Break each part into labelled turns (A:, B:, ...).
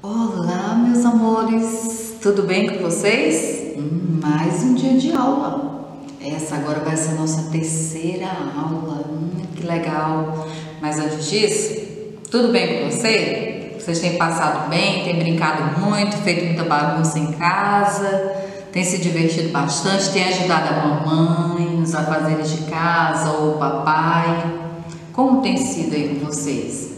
A: Olá, meus amores, tudo bem com vocês? Mais um dia de aula. Essa agora vai ser a nossa terceira aula. Que legal! Mas antes disso, tudo bem com você? Vocês têm passado bem, têm brincado muito, feito muita bagunça em casa, têm se divertido bastante, têm ajudado a mamãe nos afazeres de casa ou o papai? Como tem sido aí com vocês?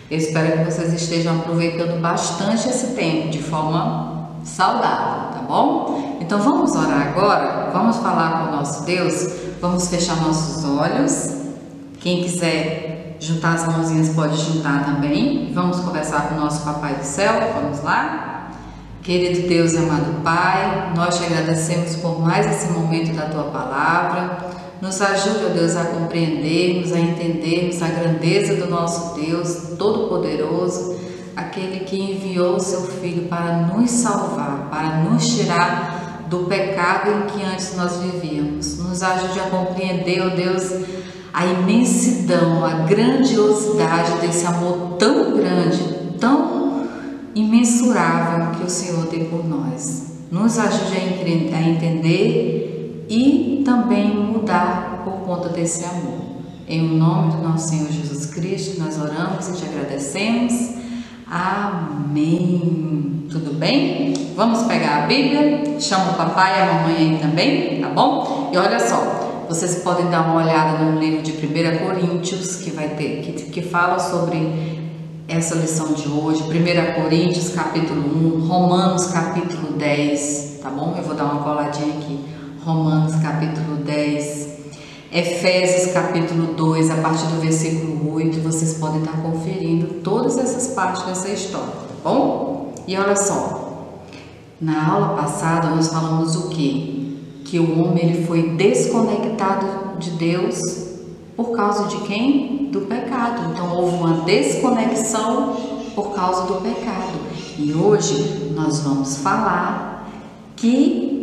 A: Eu espero que vocês estejam aproveitando bastante esse tempo de forma saudável, tá bom? Então vamos orar agora, vamos falar com o nosso Deus, vamos fechar nossos olhos. Quem quiser juntar as mãozinhas pode juntar também. Vamos conversar com o nosso Papai do Céu, vamos lá? Querido Deus e amado Pai, nós te agradecemos por mais esse momento da Tua Palavra. Nos ajude, ó Deus, a compreendermos, a entendermos a grandeza do nosso Deus Todo-Poderoso, aquele que enviou o seu Filho para nos salvar, para nos tirar do pecado em que antes nós vivíamos. Nos ajude a compreender, ó Deus, a imensidão, a grandiosidade desse amor tão grande, tão imensurável que o Senhor tem por nós. Nos ajude a entender e também mudar por conta desse amor. Em nome do nosso Senhor Jesus Cristo, nós oramos e te agradecemos. Amém. Tudo bem? Vamos pegar a Bíblia, chama o papai e a mamãe aí também, tá bom? E olha só, vocês podem dar uma olhada no livro de 1 Coríntios, que fala sobre essa lição de hoje. 1 Coríntios capítulo 1, Romanos capítulo 10, tá bom? Eu vou dar uma coladinha aqui. Romanos capítulo 10, Efésios capítulo 2, a partir do versículo 8, vocês podem estar conferindo todas essas partes dessa história, tá bom? E olha só, na aula passada nós falamos o quê? Que o homem ele foi desconectado de Deus por causa de quem? Do pecado. Então houve uma desconexão por causa do pecado. E hoje nós vamos falar que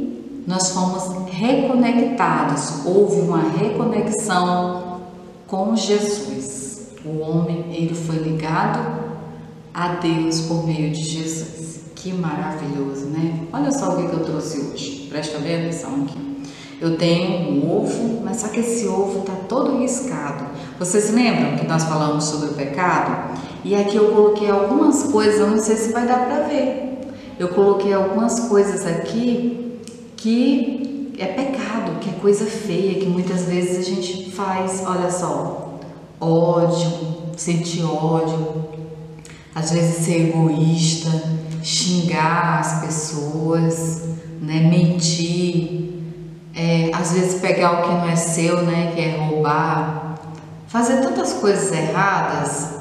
A: nós fomos reconectados, houve uma reconexão com Jesus. O homem, ele foi ligado a Deus por meio de Jesus. Que maravilhoso, né? Olha só o que eu trouxe hoje, presta bem atenção aqui. Eu tenho um ovo, mas só que esse ovo está todo riscado. Vocês lembram que nós falamos sobre o pecado? E aqui eu coloquei algumas coisas, eu não sei se vai dar para ver. Eu coloquei algumas coisas aqui que é pecado, que é coisa feia, que muitas vezes a gente faz. Olha só, ódio, sentir ódio, às vezes ser egoísta, xingar as pessoas, né, mentir, às vezes pegar o que não é seu, né, que é roubar, fazer tantas coisas erradas.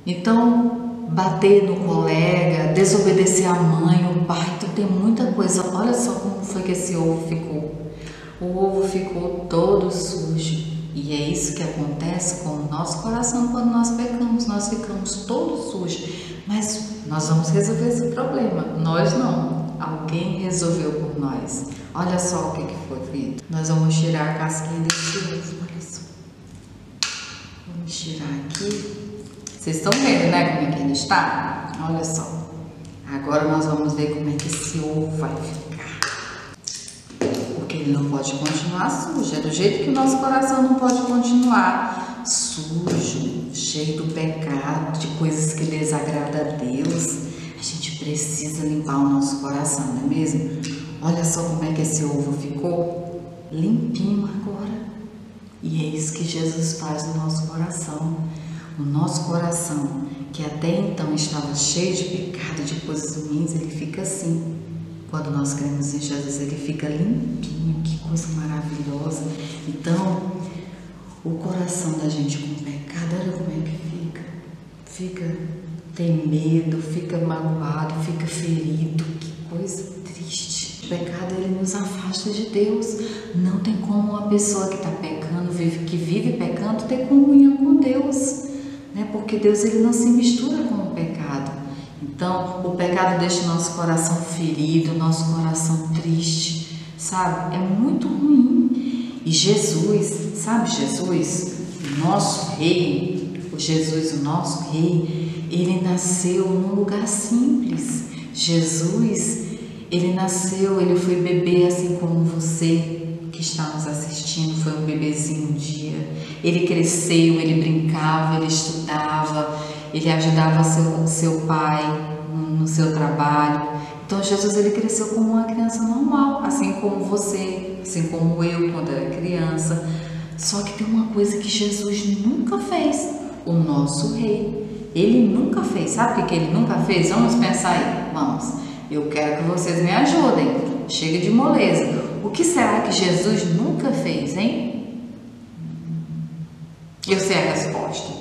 A: Então, bater no colega, desobedecer a mãe, o pai, então tem muita coisa. Olha só como foi que esse ovo ficou. O ovo ficou todo sujo. E é isso que acontece com o nosso coração quando nós pecamos. Nós ficamos todos sujos. Mas nós vamos resolver esse problema. Nós não. Alguém resolveu por nós. Olha só o que foi feito. Nós vamos tirar a casquinha desse ovo. Olha só. Vamos tirar aqui. Vocês estão vendo, né, como é que ele está? Olha só. Agora nós vamos ver como é que esse ovo vai ficar. Porque ele não pode continuar sujo. É do jeito que o nosso coração não pode continuar sujo, cheio do pecado, de coisas que desagradam a Deus. A gente precisa limpar o nosso coração, não é mesmo? Olha só como é que esse ovo ficou. Limpinho agora. E é isso que Jesus faz no nosso coração. O nosso coração, que até então estava cheio de pecado, de coisas ruins, ele fica assim. Quando nós cremos em Jesus, ele fica limpinho, que coisa maravilhosa. Então, o coração da gente com pecado, olha como é que fica tem medo, fica magoado, fica ferido, que coisa triste. O pecado, ele nos afasta de Deus. Não tem como uma pessoa que está pecando, que vive pecando, ter comunhão com Deus. Porque Deus ele não se mistura com o pecado. Então, o pecado deixa o nosso coração ferido, o nosso coração triste, sabe? É muito ruim. E Jesus, sabe Jesus, o nosso rei, o Jesus, o nosso rei, ele nasceu num lugar simples. Jesus, ele nasceu, ele foi bebê assim como você que está nos assistindo, foi um bebezinho um dia. Ele cresceu, ele brincava, ele estudava, ele ajudava seu pai no seu trabalho. Então Jesus, ele cresceu como uma criança normal, assim como você, assim como eu quando era criança. Só que tem uma coisa que Jesus nunca fez, o nosso rei. Ele nunca fez. Sabe o que ele nunca fez? Vamos pensar aí, vamos. Eu quero que vocês me ajudem. Chega de moleza. O que será que Jesus nunca fez, hein? Eu sei a resposta.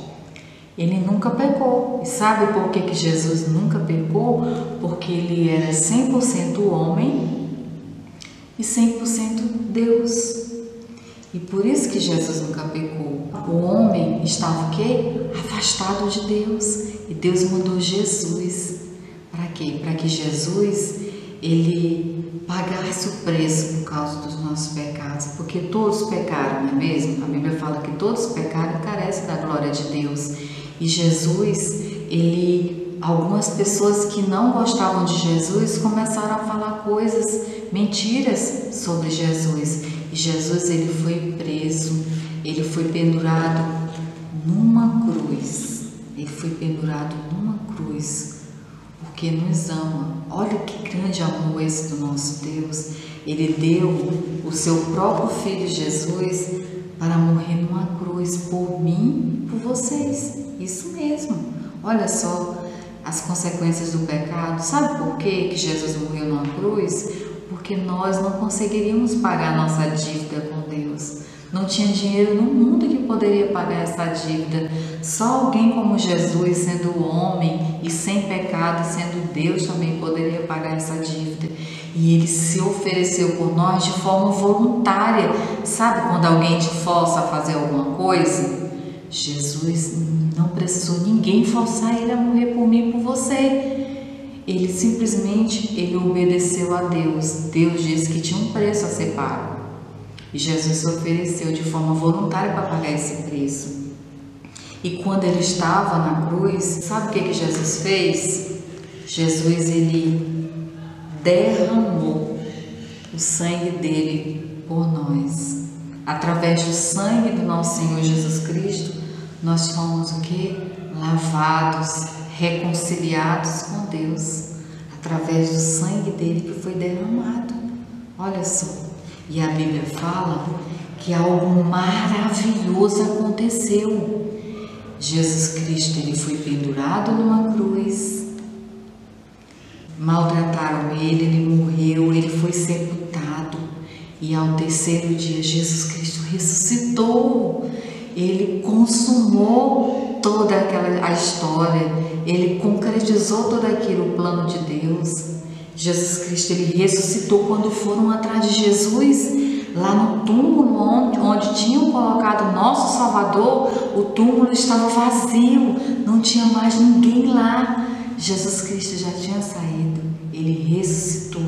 A: Ele nunca pecou. E sabe por que Jesus nunca pecou? Porque ele era 100% homem e 100% Deus. E por isso que Jesus nunca pecou. O homem estava o quê? Afastado de Deus. E Deus mandou Jesus. Para quê? Para que Jesus, ele pagasse o preço por causa dos nossos pecados. Porque todos pecaram, não é mesmo? A Bíblia fala que todos pecaram e carecem da glória de Deus. E Jesus, algumas pessoas que não gostavam de Jesus começaram a falar coisas, mentiras sobre Jesus. E Jesus, ele foi preso, ele foi pendurado numa cruz. Ele foi pendurado numa cruz, porque nos ama. Olha que grande amor esse do nosso Deus. Ele deu o seu próprio Filho Jesus para morrer numa cruz por mim e por vocês. Isso mesmo. Olha só as consequências do pecado. Sabe por que Jesus morreu numa cruz? Porque nós não conseguiríamos pagar a nossa dívida com Deus. Não tinha dinheiro no mundo que poderia pagar essa dívida. Só alguém como Jesus, sendo homem e sem pecado, sendo Deus, também poderia pagar essa dívida. E ele se ofereceu por nós de forma voluntária. Sabe quando alguém te força a fazer alguma coisa? Jesus não precisou ninguém forçar ele a morrer por mim e por você. Ele simplesmente obedeceu a Deus. Deus disse que tinha um preço a ser pago. E Jesus se ofereceu de forma voluntária para pagar esse preço. E quando ele estava na cruz, sabe o que Jesus fez? Jesus, ele derramou o sangue dele por nós. Através do sangue do nosso Senhor Jesus Cristo, nós fomos o quê? Lavados, reconciliados com Deus, através do sangue dele que foi derramado. Olha só. E a Bíblia fala que algo maravilhoso aconteceu. Jesus Cristo, ele foi pendurado numa cruz, maltrataram ele morreu, ele foi sepultado. E ao terceiro dia, Jesus Cristo ressuscitou. Ele consumou toda a história, ele concretizou tudo aquilo, o plano de Deus. Jesus Cristo, ele ressuscitou. Quando foram atrás de Jesus, lá no túmulo onde tinham colocado o nosso Salvador, o túmulo estava vazio, não tinha mais ninguém lá. Jesus Cristo já tinha saído, ele ressuscitou.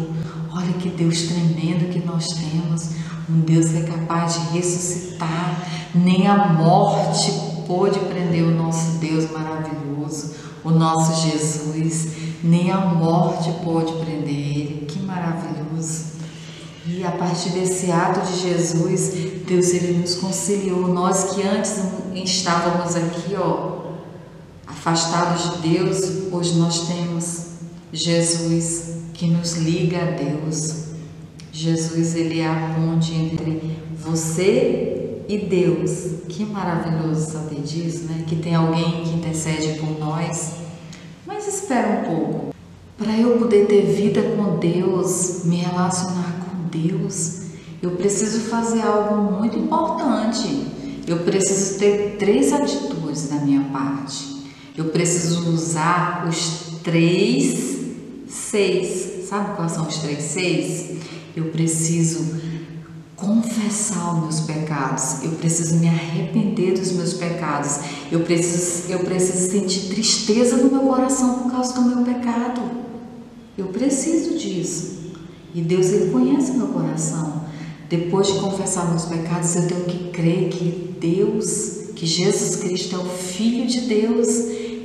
A: Olha que Deus tremendo que nós temos, um Deus que é capaz de ressuscitar. Nem a morte pôde prender o nosso Deus maravilhoso, o nosso Jesus. Nem a morte pôde prender ele. Que maravilhoso! E a partir desse ato de Jesus, Deus, ele nos conciliou. Nós que antes estávamos aqui, afastados de Deus, hoje nós temos Jesus que nos liga a Deus. Jesus, ele é a ponte entre você e Deus. Que maravilhoso saber disso, né? Que tem alguém que intercede por nós. Mas espera um pouco. Para eu poder ter vida com Deus, me relacionar com Deus, eu preciso fazer algo muito importante. Eu preciso ter 3 atitudes da minha parte. Eu preciso usar os 3 6. Sabe quais são os 3 6? Eu preciso confessar os meus pecados. Eu preciso me arrepender dos meus pecados. Eu preciso sentir tristeza no meu coração por causa do meu pecado. Eu preciso disso. E Deus, ele conhece meu coração. Depois de confessar meus pecados, eu tenho que crer que Deus, que Jesus Cristo é o Filho de Deus,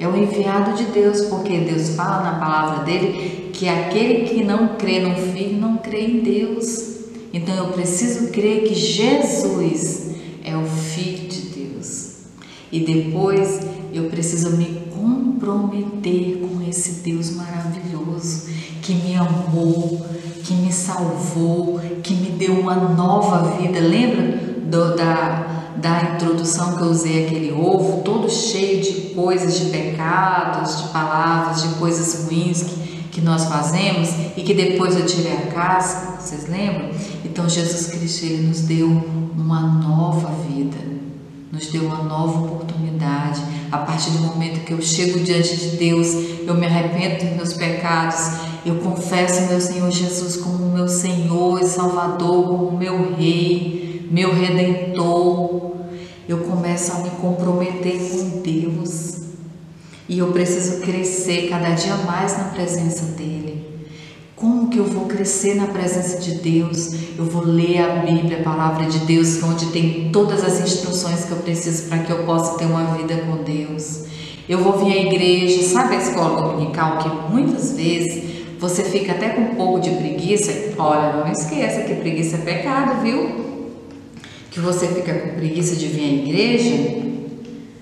A: é o enviado de Deus, porque Deus fala na palavra dele que aquele que não crê no Filho não crê em Deus. Então eu preciso crer que Jesus é o Filho de Deus. E depois eu preciso me comprometer com esse Deus maravilhoso que me amou, que me salvou, que me deu uma nova vida. Lembra da introdução que eu usei aquele ovo todo cheio de coisas, de pecados, de palavras, de coisas ruins que nós fazemos e que depois eu tirei a casca, vocês lembram? Então Jesus Cristo, Ele nos deu uma nova vida, nos deu uma nova oportunidade. A partir do momento que eu chego diante de Deus, eu me arrependo dos meus pecados, eu confesso meu Senhor Jesus como meu Senhor e Salvador, como meu Rei, meu Redentor. Eu começo a me comprometer com Deus e eu preciso crescer cada dia mais na presença dEle. Como que eu vou crescer na presença de Deus? Eu vou ler a Bíblia, a palavra de Deus, onde tem todas as instruções que eu preciso para que eu possa ter uma vida com Deus. Eu vou vir à igreja, sabe a escola dominical, que muitas vezes você fica até com um pouco de preguiça. Olha, não esqueça que preguiça é pecado, viu? Que você fica com preguiça de vir à igreja.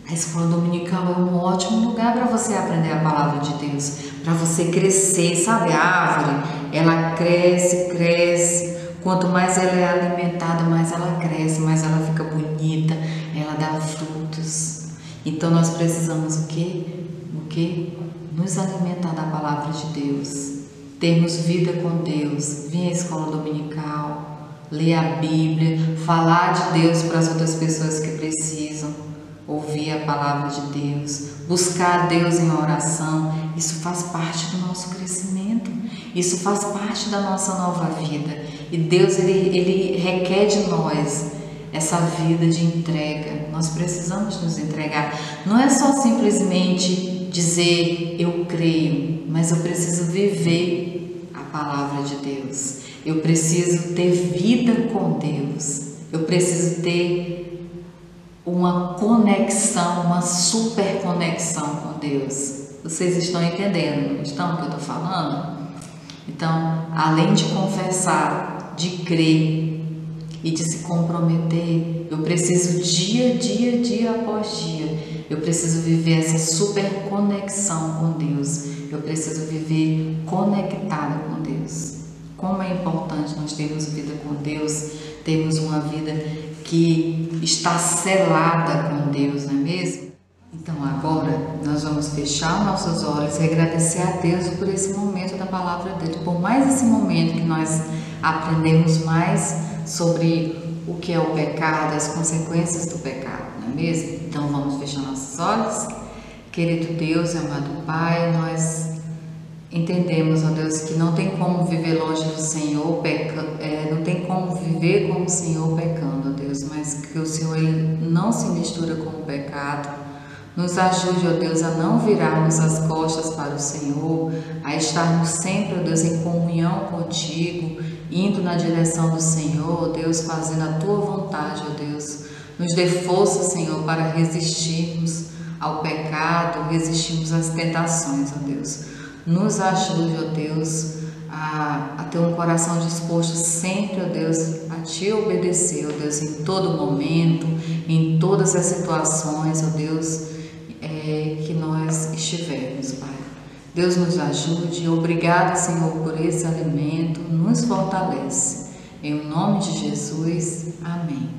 A: A escola dominical é um ótimo lugar para você aprender a palavra de Deus, para você crescer, sabe? A árvore, ela cresce, cresce. Quanto mais ela é alimentada, mais ela cresce, mais ela fica bonita, ela dá frutos. Então nós precisamos o quê? O quê? Nos alimentar da palavra de Deus, termos vida com Deus, vir à escola dominical, ler a Bíblia, falar de Deus para as outras pessoas que precisam. Ouvir a palavra de Deus, buscar Deus em oração, isso faz parte do nosso crescimento, isso faz parte da nossa nova vida. E Deus, Ele requer de nós essa vida de entrega. Nós precisamos nos entregar. Não é só simplesmente dizer eu creio, mas eu preciso viver a palavra de Deus. Eu preciso ter vida com Deus. Eu preciso ter uma conexão, uma super conexão com Deus. Vocês estão entendendo, não estão o que eu estou falando? Então, além de confessar, de crer e de se comprometer, eu preciso dia após dia, eu preciso viver essa super conexão com Deus. Eu preciso viver conectada com Deus. Como é importante nós termos vida com Deus, termos uma vida que está selada com Deus, não é mesmo? Então agora nós vamos fechar nossos olhos e agradecer a Deus por esse momento da palavra dele, por mais esse momento que nós aprendemos mais sobre o que é o pecado, as consequências do pecado, não é mesmo? Então vamos fechar nossos olhos. Querido Deus, amado Pai, nós entendemos, ó Deus, que não tem como viver longe do Senhor, não tem como viver como o Senhor pecando, ó Deus, mas que o Senhor Ele não se mistura com o pecado. Nos ajude, ó Deus, a não virarmos as costas para o Senhor, a estarmos sempre, ó Deus, em comunhão contigo, indo na direção do Senhor, ó Deus, fazendo a Tua vontade, ó Deus. Nos dê força, Senhor, para resistirmos ao pecado, resistirmos às tentações, ó Deus. Nos ajude, ó Deus, a ter um coração disposto sempre, ó Deus, a Te obedecer, ó Deus, em todo momento, em todas as situações, ó Deus, que nós estivermos, Pai. Deus nos ajude. Obrigada, Senhor, por esse alimento. Nos fortalece. Em nome de Jesus. Amém.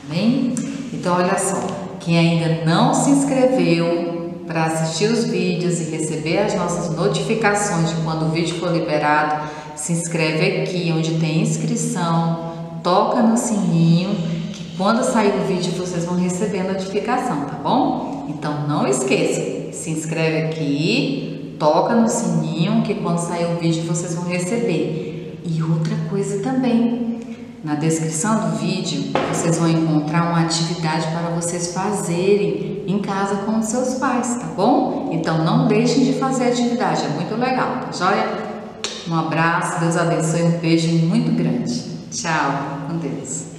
A: Amém? Então, olha só. Quem ainda não se inscreveu para assistir os vídeos e receber as nossas notificações de quando o vídeo for liberado, se inscreve aqui onde tem inscrição, toca no sininho, que quando sair o vídeo vocês vão receber a notificação, tá bom? Então não esqueça, se inscreve aqui, toca no sininho, que quando sair o vídeo vocês vão receber. E outra coisa também, na descrição do vídeo vocês vão encontrar uma atividade para vocês fazerem em casa com os seus pais, tá bom? Então não deixem de fazer a atividade, é muito legal, tá joia? Um abraço, Deus abençoe, um beijo muito grande. Tchau, com Deus.